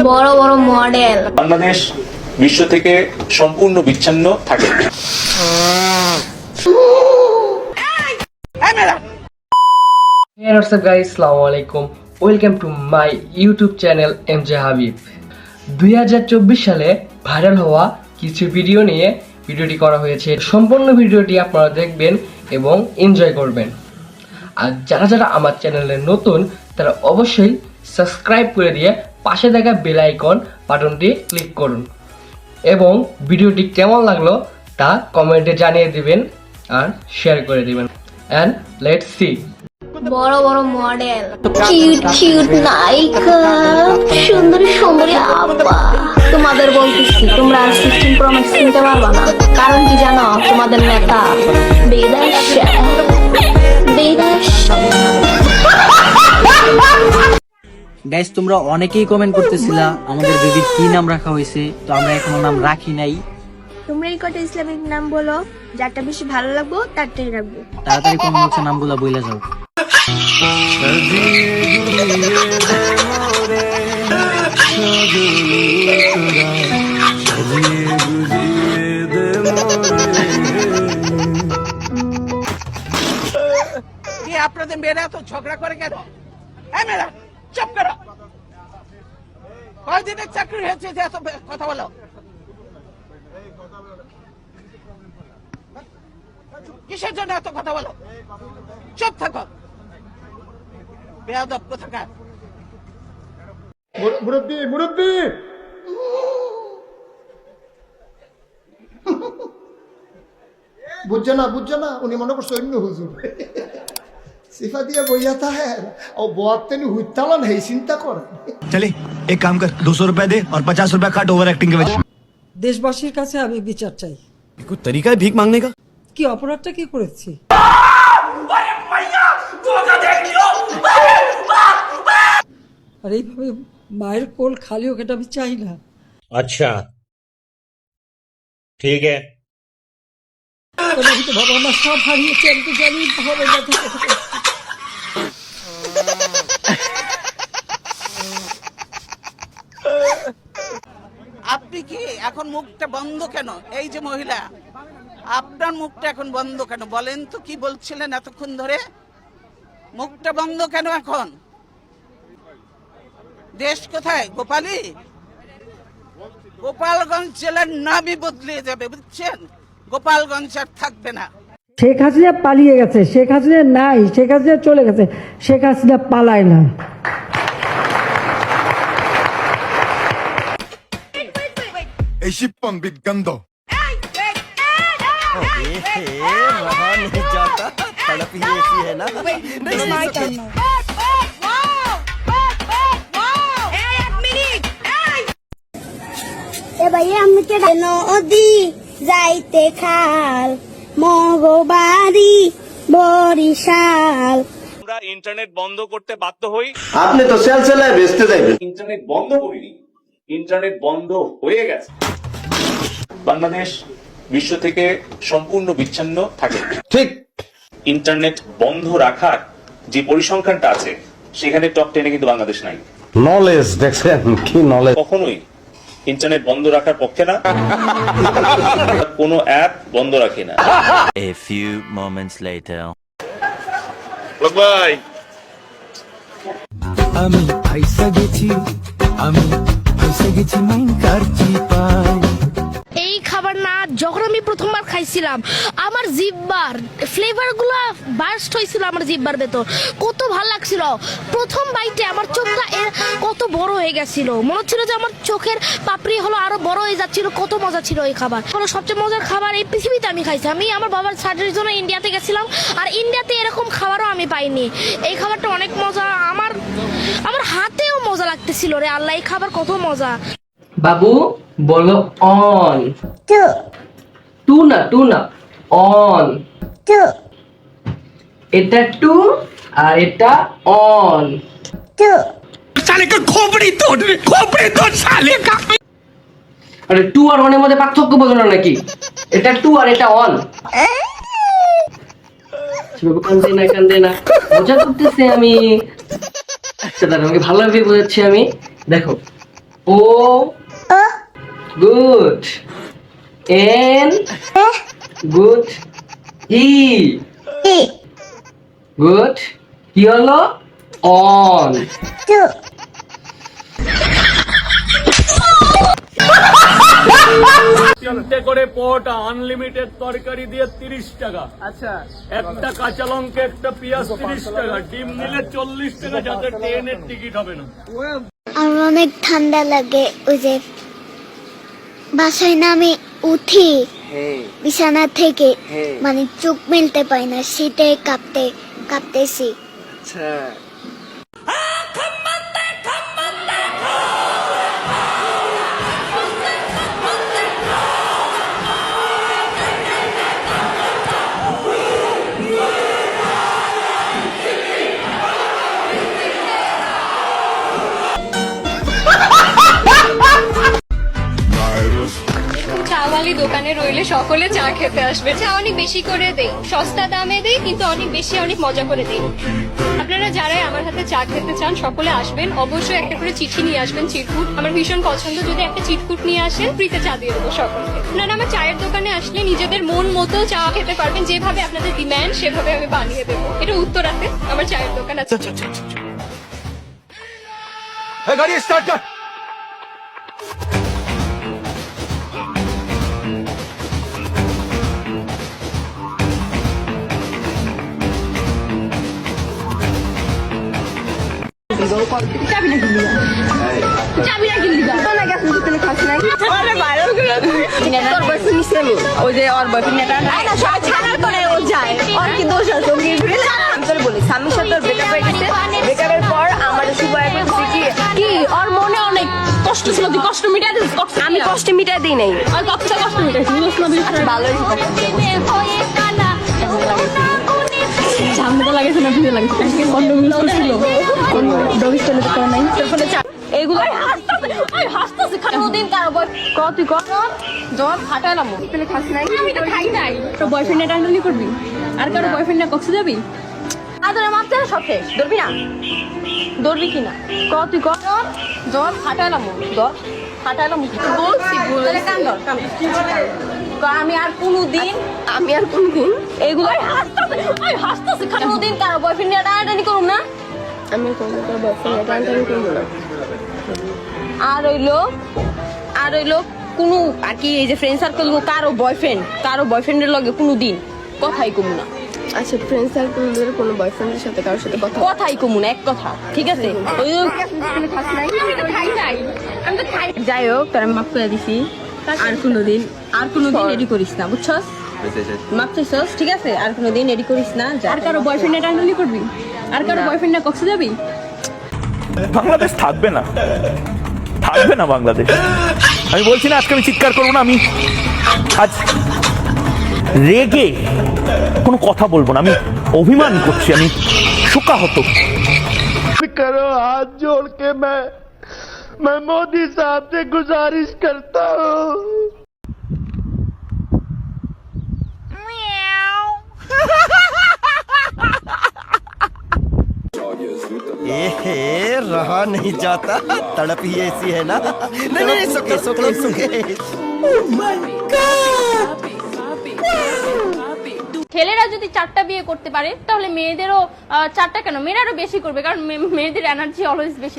বড় বড় মডেল। বাংলাদেশ বিশ্ব থেকে সম্পূর্ণ বিচ্ছিন্ন থাকে। Hey, what's up guys? Assalamu alaikum. Welcome to my YouTube channel MJ Habib. 2024 সালে ভাইরাল হওয়া কিছু ভিডিও নিয়ে ভিডিওটি করা হয়েছে। সম্পূর্ণ ভিডিওটি আপনারা দেখবেন এবং এনজয় করবেন। আর যারা যারা আমার চ্যানেলে নতুন তারা অবশ্যই সাবস্ক্রাইব করে দিয়ে পাশে থাকা বেল আইকন বাটনটি ক্লিক করুন এবং ভিডিওটি কেমন লাগলো তা কমেন্টে জানিয়ে দিবেন আর শেয়ার করে দিবেন। And let's see. বড় বড় মডেল, কিউট কিউট নায়িকা, সুন্দরী সুন্দরী আপা। তোমাদের বলতেছি তোমরা আর 16 Pro Max কিনতে পারবা না। কারণ কি জানো? তোমাদের নেতা বিদেশে। গাইস, তোমরা অনেকেই কমেন্ট করতেছিলা আমাদের বেবির কি নাম রাখা হয়েছে, তো আমরা এখনো নাম রাখি নাই। তোমরা এই কটা ইসলামিক নাম বলো, যারটা বেশি ভালো লাগবো তারটাই রাখবো। তাড়াতাড়ি কমেন্ট বক্সে নামগুলো বইলা যাও। কি আপনাদের মেয়েরা তো ঝগড়া করে কেন? এই মেয়েরা চুপ করো। কয়দিনের চাকরি হয়েছে যে এত কথা বলো? কিসের জন্য এত কথা বলো? চুপ থাকো, বেয়াদব কোথাকার। মুরব্বী মুরব্বী বুঝছে না উনি মনে করছে অন্য হুজুর সিফা দিয়ে বইয়া থাকে ও बोआते हुईताला नहीं चिंता कर। चले एक काम कर 200 रुपए दे और 50 रुपए काट ओवर एक्टिंग के वजह। দেশবাসীর কাছে আমি বিচার চাই। कोई तरीका है भीख मांगने का? কি অপরাধটা কি করেছি? আর এইভাবে মায়ের কোল খালি হোক এটা আমি চাই না। अच्छा ठीक है। আমি তো বাবা মা সব হারিয়েছি, আমি তো জানি হবে না। আপনি কি এখন মুখটা বন্ধ কেন? এই যে মহিলা, আপনার মুখটা এখন বন্ধ কেন? বলেন তো কি বলছিলেন এতক্ষণ ধরে? মুখটা বন্ধ কেন এখন? দেশ কোথায়? গোপালী? গোপালগঞ্জ জেলার নামই বদলে যাবে, বুঝছেন? গোপালগঞ্জ আর থাকবে না। শেখ হাসিনা পালিয়ে গেছে, শেখ হাসিনা নাই, শেখ হাসিনা চলে গেছে, শেখ হাসিনা পালায় না। এই শিপন বিট গন্ধ নদী যাইতে খাল মগবাড়ি বরিশাল। আমরা ইন্টারনেট বন্ধ করতে বাধ্য হই। আপনি তো সেল সেলায় বেচতে যাবেন। ইন্টারনেট বন্ধ করিনি, ইন্টারনেট বন্ধ হয়ে গেছে। বাংলাদেশ বিশ্ব থেকে সম্পূর্ণ বিচ্ছিন্ন থাকে। ঠিক। ইন্টারনেট বন্ধ রাখার যে পরিসংখ্যানটা আছে সেখানে টপ 10-এ কিন্তু বাংলাদেশ নাই। নলেজ দেখছেন কি নলেজ? কখনোই ইন্টারনেট বন্ধ রাখার পক্ষে না, কোনো অ্যাপ বন্ধ রাখি না। A few moments later. ভাই আমি আইসা গেছি মাইন কারচি পাই। এই খাবার না যখন আমি প্রথমবার খাইছিলাম আমার জিহ্বার ফ্লেভার গুলা বার্স্ট হয়েছিল আমার জিহ্বার ভেতর। কত ভালো লাগছিল প্রথম বাইটে, আমার চোখটা কত বড় হয়ে গেছিল, মনে হচ্ছিল যে আমার চোখের পাপড়ি হলো আরো বড় হয়ে যাচ্ছিল। কত মজা ছিল এই খাবার, হলো সবচেয়ে মজার খাবার এই পৃথিবীতে আমি খাইছি। আমি আমার বাবার সার্জারির জন্য ইন্ডিয়াতে গেছিলাম, আর ইন্ডিয়াতে এরকম খাবারও আমি পাইনি। এই খাবারটা অনেক মজা, আমার হাতেও মজা লাগতেছিল রে আল্লাহ, এই খাবার কত মজা। বাবু বলো অন। টু না অন। এটা টু আর এটা অন। साले का खोपड़ी तोड़ साले का। আরে টু আর অনের মধ্যে পার্থক্য বোঝো না নাকি? এটা টু আর এটা অন। কান্দে না মজা করতেছে আমি। আমাকে ভালোভাবে বোঝাচ্ছি আমি। দেখো O. Good. N. Good. E. Good. কি হলো? On. তিনটে করে পরোটা আনলিমিটেড তরকারি দিয়ে 30 টাকা। আচ্ছা, একটা কাঁচা লঙ্কা একটা পেঁয়াজ 30 টাকা, ডিম নিলে 40 টাকা, যাতে ট্রেনের টিকিট হবে না। আমার অনেক ঠান্ডা লাগে, ওই যে বাসায় না আমি উঠি বিছানা থেকে, মানে চোখ মেলতে পাই না, শীতে কাঁপতেছি। আচ্ছা। চাওয়ালি দোকানে রইলে সকলে চা খেতে আসবে। চা অনেক বেশি করে দেই, সস্তা দামে দেই, কিন্তু অনেক বেশি অনেক মজা করে দেই। আপনারা যারাই আমার হাতে চা খেতে চান সকলে আসবেন, অবশ্যই একটা করে চিঠি নিয়ে আসবেন, চিটকুট। আমার ভীষণ পছন্দ, যদি একটা চিটকুট নিয়ে আসেন ফ্রিতে চা দিয়ে দেবো সকলকে। আপনারা আমার চায়ের দোকানে আসলে নিজেদের মন মতো চা খেতে পারবেন, যেভাবে আপনাদের ডিম্যান্ড সেভাবে আমি বানিয়ে দেবো। এটা উত্তরাতে আমার চায়ের দোকান আছে। गाड़ी स्टार्ट कर। ওই যে ওর বয়ফ্রেন্ড যায়, ওর কি দোষ আছে? আমি তোর বলি, স্বামীর সাথে ব্রেকআপ হয়ে গেছে, ব্রেকআপের পর আমার শুভ কি ওর মনে অনেক কষ্ট ছিল, তুই কষ্ট মিটাই দিস। আমি কষ্ট মিটাই দিই নাই, ওই কষ্ট মিটাইছি। ভালোই সামনে লাগাইছে না, ভিড়ে লাগাইছে, কন্ডম ইউজ করছিল, ডবি স্টাইলে করে নাই, তোর ফলে এগুলো হাসতেছে খানোদিন কারো তুই কর জবাব ফাটালাম তাহলে খাস নাই। আমি তো খাই নাই। তোর বয়ফ্রেন্ডে টাইনি করবি আর কারো বয়ফ্রেন্ডে কক্সে যাবি? আদরে মাপতে সব শেষ, ধরবি না? ধরবি কি না? তুই কর জবাব ফাটালাম, ধর ফাটালাম বলছি, তাহলে কান ধর, আমি আর কোনোদিন এগুলো হাসতেছে খানোদিন কারো বয়ফ্রেন্ডে টাইনি করুম না। আমি কোনো তোর বয়ফ্রেন্ডে টাইনি করবো না। আর হইলো কোনো আর কি এই যে ফ্রেন্ড সার্কেল কারো বয়ফ্রেন্ডের লগে কোনো দিন কথাই কমু না। আচ্ছা, ফ্রেন্ড সার্কেল কোনো বয়ফ্রেন্ডের সাথে কারোর সাথে কথাই কমু না, এক কথা, ঠিক আছে? যাই হোক, তোর মাফ করে দিছি, আর কোনোদিন এডি করিস না, বুঝছস? মাফ চাইছস, ঠিক আছে? আর কোনোদিন এডি করিস না। আর কারো বয়ফ্রেন্ডে টাইনি করবি আর কারো বয়ফ্রেন্ডে কক্সে যাবি? বাংলাদেশ থাকবে না বাংলাদেশ। আমি বলছি না আজকে আমি চিৎকার করবো না, আমি আজ রেগে কোনো কথা বলবো না, আমি অভিমান করছি, আমি শোকাহত। करो हाथ जोड़ के मैं मोदी साहब से गुजारिश करता हूँ। रहा नहीं जाता, तड़प ही ऐसी है ना। नहीं सुके। ছেলেরা যদি 4টা বিয়ে করতে পারে তাহলে মেয়েদেরও 4টা কেন, মেয়েরাও বেশি করবে, কারণ মেয়েদের এনার্জি অলওয়েজ বেশি।